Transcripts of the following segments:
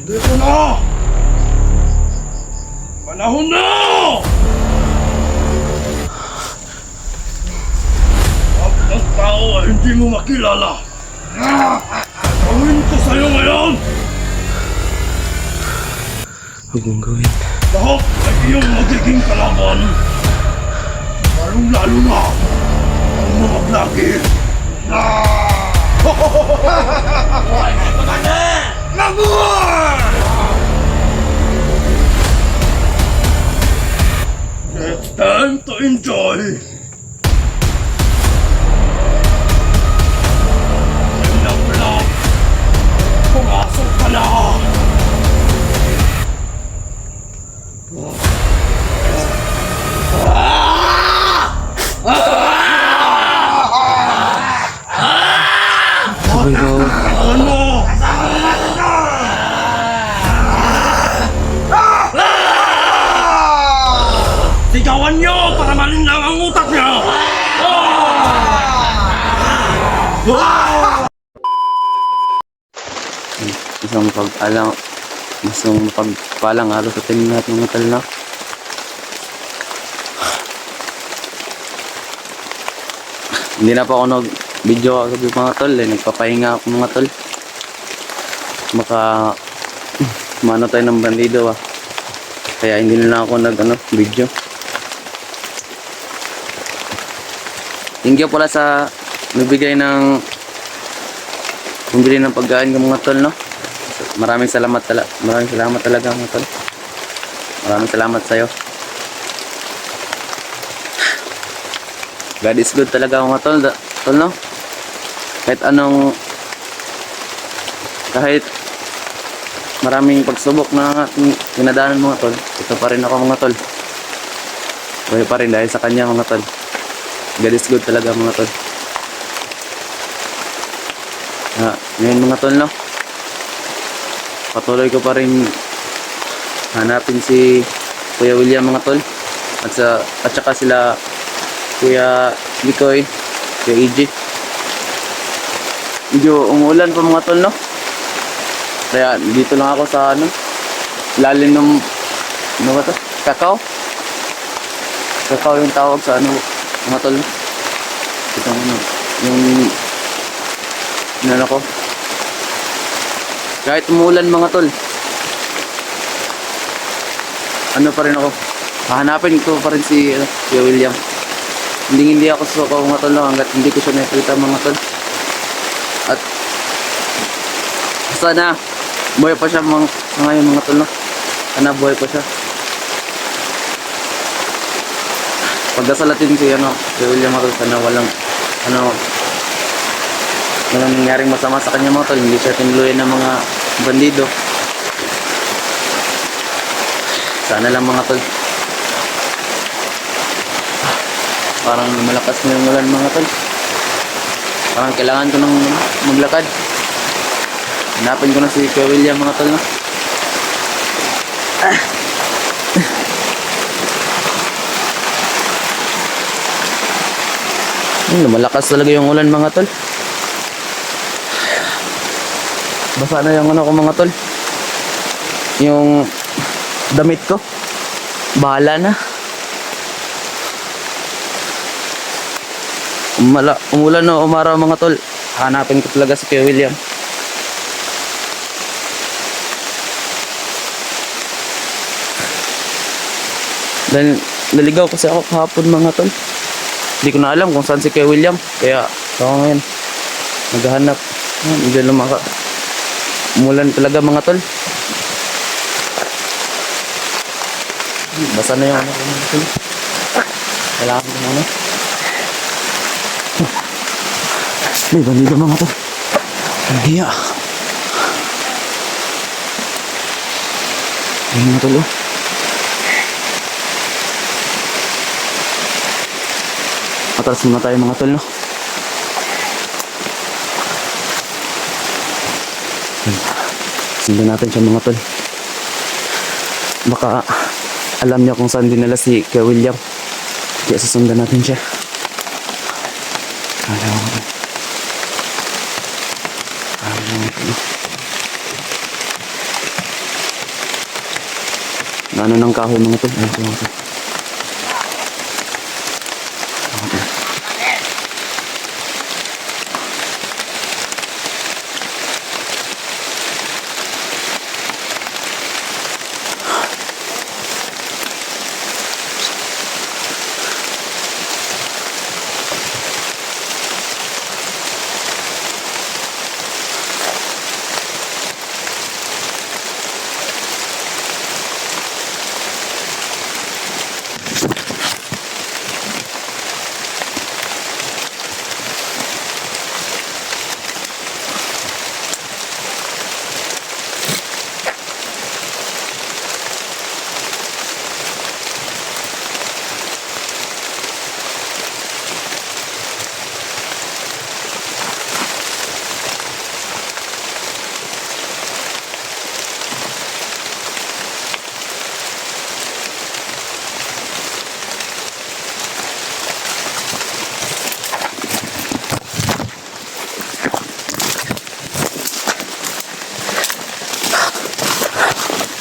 Dito na! Panahon na! Lahat ng tao ay hindi mo makilala. Gawin ko sa'yo ngayon! Huwag mong gawin. Lahat ay iyong magiging kalaban. Lalong-lalo na ang mga vlogger. It's time to enjoy. Vlog. Pumasok ka na. Sabay ko. Ano? Sigawan niyo para malinlang ang utak niya! Isang mapagpalang araw sa ating lahat mga tol na. Hindi na pa ako nag-video kagabi mga tol, nagpapahinga ako mga tol. Baka mano tayo ng bandido ah. Kaya hindi na ako video. Thank you pala sa nagbigay ng bumili ng pagkain ng mga tol no. Maraming salamat talaga mga tol. Maraming salamat sa iyo. God is good talaga mga tol no. Kahit maraming pagsubok na dinadaanan mga tol, ito pa rin ako mga tol. Buhay pa rin dahil sa kanya mga tol. God is good talaga mga tol. Ngayon mga tol no, patuloy ko pa rin hanapin si Kuya William mga tol at saka sila Kuya Bikoy, Kuya EJ. Medyo umuulan pa mga tol no, kaya dito lang ako sa lalim ng ba to? Kakao yung tawag sa mga tol. Ito yung ko. Kahit umuulan mga tol, pa rin ako. Hahanapin ko pa rin si Kuya William. Hindi ako susuko mga tol hanggat hindi ko siya nakita mga tol. At sana buhay pa siya sa ngayon mga tol no. Sana buhay pa siya. Pagdasal natin si Kuya William mga tol, sana walang nangyaring masama sa kanya mga tol. Hindi siya tinuluyan ng mga bandido. Sana lang mga tol. Parang malakas na yung ulan mga tol. Parang kailangan ko nang maglakad. Hanapin ko na si Kuya William mga tol no? Malakas talaga yung ulan mga tol. Basa na yung ko mga tol. Yung damit ko bahala na. Umulan na umaraw mga tol. Hanapin ko talaga si Kuya William. Dahil naligaw kasi ako kahapon mga tol. Hindi ko na alam kung saan si Kuya William. Kaya ako ngayon naghahanap. Hindi lumaka. Umulan talaga mga tol. Basa na yung mga tol. Kailangan ko muna. May bandido mga tol. Ang hiya. Ayun mga tol oh. Atras muna tayo mga tol no. Sundan natin siya mga tol. Baka alam niya kung saan dinala si Kuya William. Kaya susundan natin siya. Ano ng kahoy mga tol. Ayan po mga tol.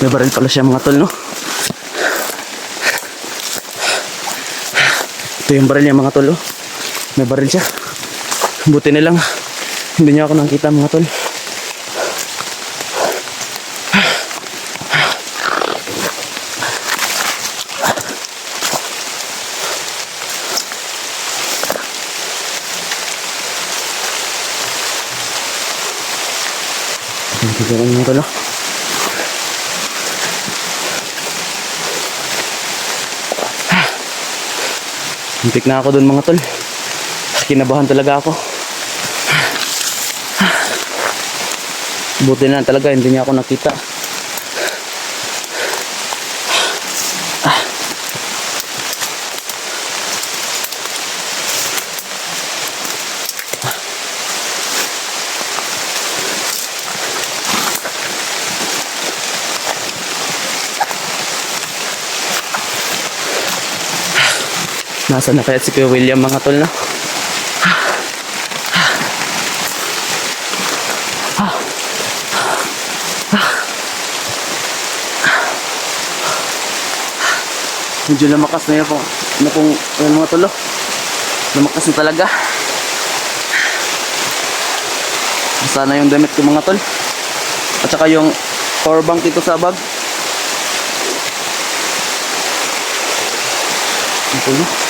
May baril pala siya mga tol, no? Ito yung baril niya mga tol, oh. May baril siya. Buti na lang hindi niya ako nakita mga tol. Ito yung mga tol, oh. Hintik na ako dun mga tol. Kinabahan talaga ako. Buti na talaga hindi niya ako nakita. Nasaan na kaya si Kuya William mga tol, no? Medyo lumakas na yun po. Ano pong mga tol, oh. Lumakas na talaga. Sana yung damit ko mga tol. At saka yung power bank dito sa bag. Ito, no?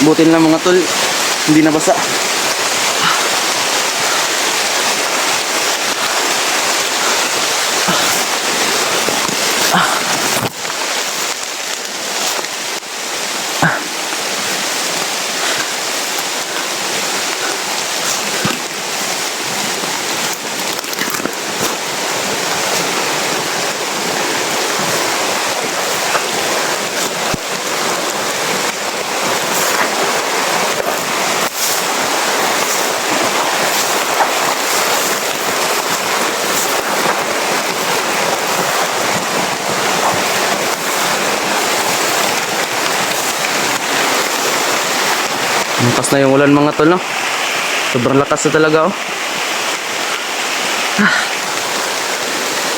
Buti lang mga tol, hindi nabasa. Lakas na yung ulan mga tol, no? Sobrang lakas na talaga, oh.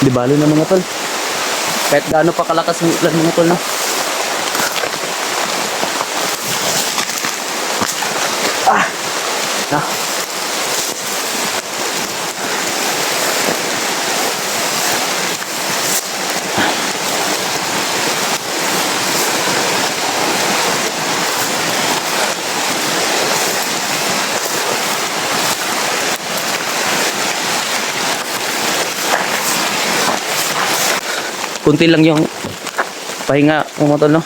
Di balo na mga tol. Kahit gaano pa kalakas yung ulan mga tol, no? Na. Kunti lang yung pahinga mga tol, no?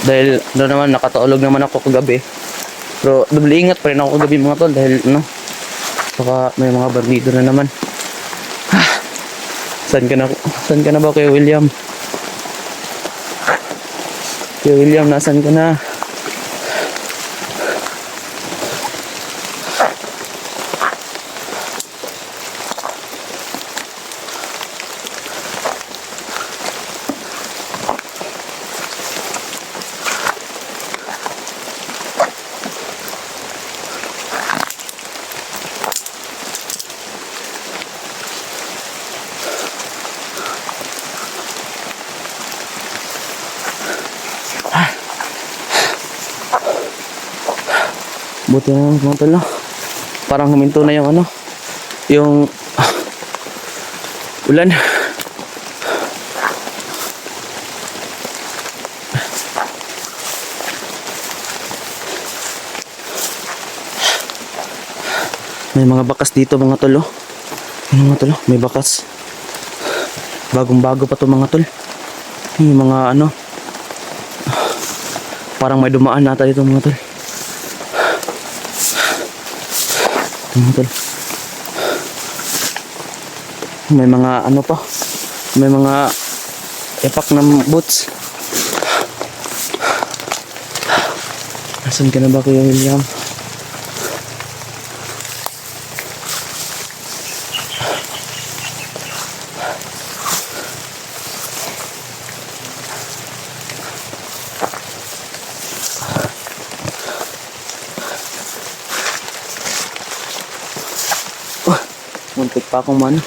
Dahil doon naman nakatulog naman ako kagabi. Pero doble ingat pa rin ako kagabi mga tol dahil no, baka may mga bandido na naman. Saan ka na ba Kuya William? Kuya William, nasaan ka na? Buti na lang mga tol, no? Parang huminto na yung ano, yung ulan. May mga bakas dito mga tol, oh. Ano mga tol, oh? May bakas. Bagong bago pa to mga tol. Yung mga ano, parang may dumaan nata dito mga tol. Ito mga tol. May mga ano pa. May mga epak ng boots. Nasaan ka na ba Kuya William? Muntik pa akong man.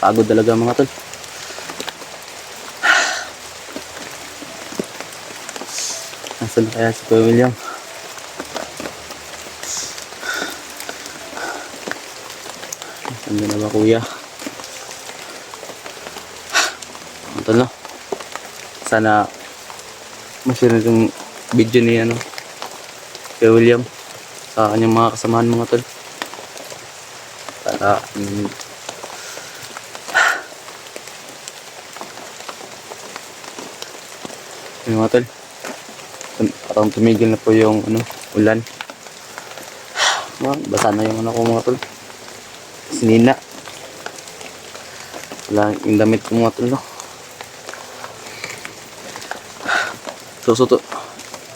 Pagod talaga mga tol. Nasaan kaya si Kuya William? Nasaan na ba kuya? Mga tol, no? Sana ma-share yung video ni ano, Kuya William sa kanyang mga kasamahan mga tol. Para yung mga tol, parang tumigil na po yung ano, ulan. Basa na yung ano ko mga tol. Sinina. Wala yung damit ko mga tol, no?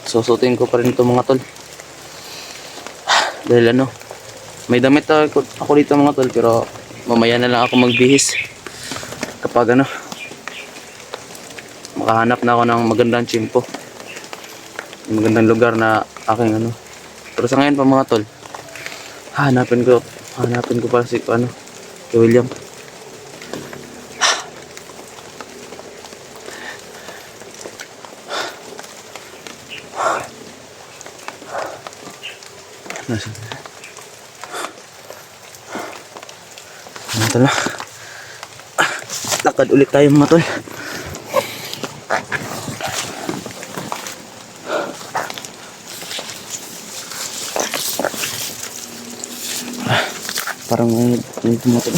Susutin ko pa rin ito mga tol. Dahil ano, may damit ako dito mga tol, pero mamaya na lang ako magbihis kapag ano, makahanap na ako ng magandang tsimpo, magandang lugar na aking ano. Pero sa ngayon pa mga tol, hanapin ko pa si ano, si William. Nasaan? Mga tol, lakad ulit tayo mga tol. Parang may tumatol.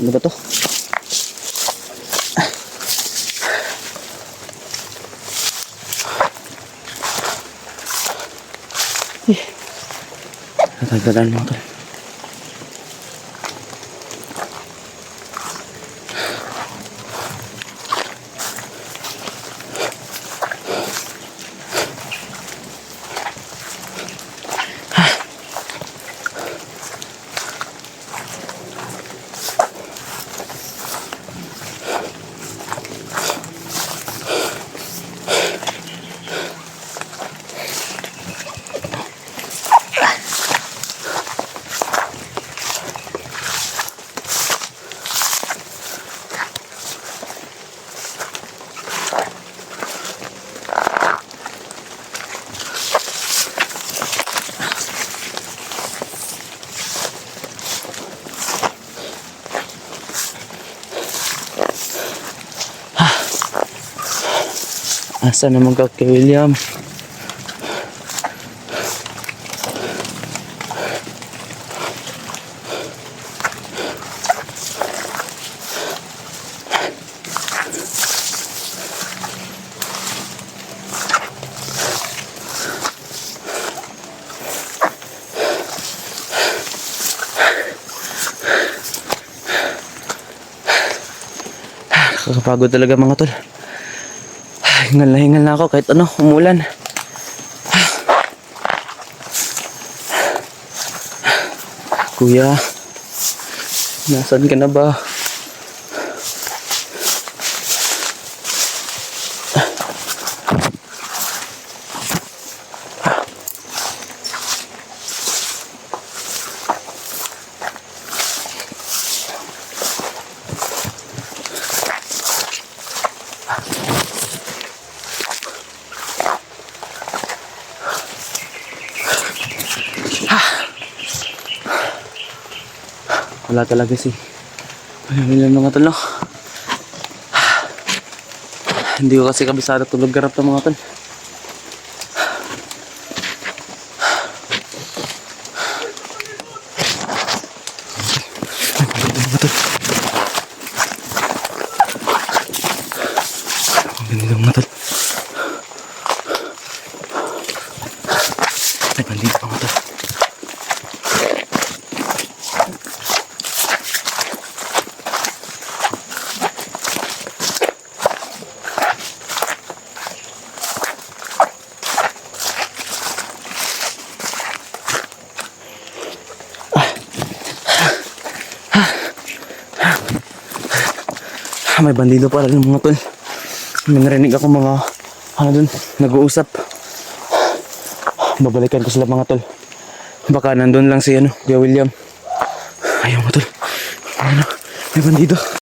Ano ba to? Natagalan mo to. Asa naman ka kay William? Nakakapagod talaga mga tol. Hingal na ako kahit ano, umulan. Kuya, nasaan ka na ba? Wala talaga si William mga tol, no? Hindi ko kasi kabisado tulog garap ng mga tol. Bandito mga tol. Ay, bandito mga tol. May bandido pala ng mga tol. May narinig ako mga dun, nag-uusap. Babalikan ko sila mga tol. Baka nandun lang si Kuya William. Ayaw mga tol. May bandido.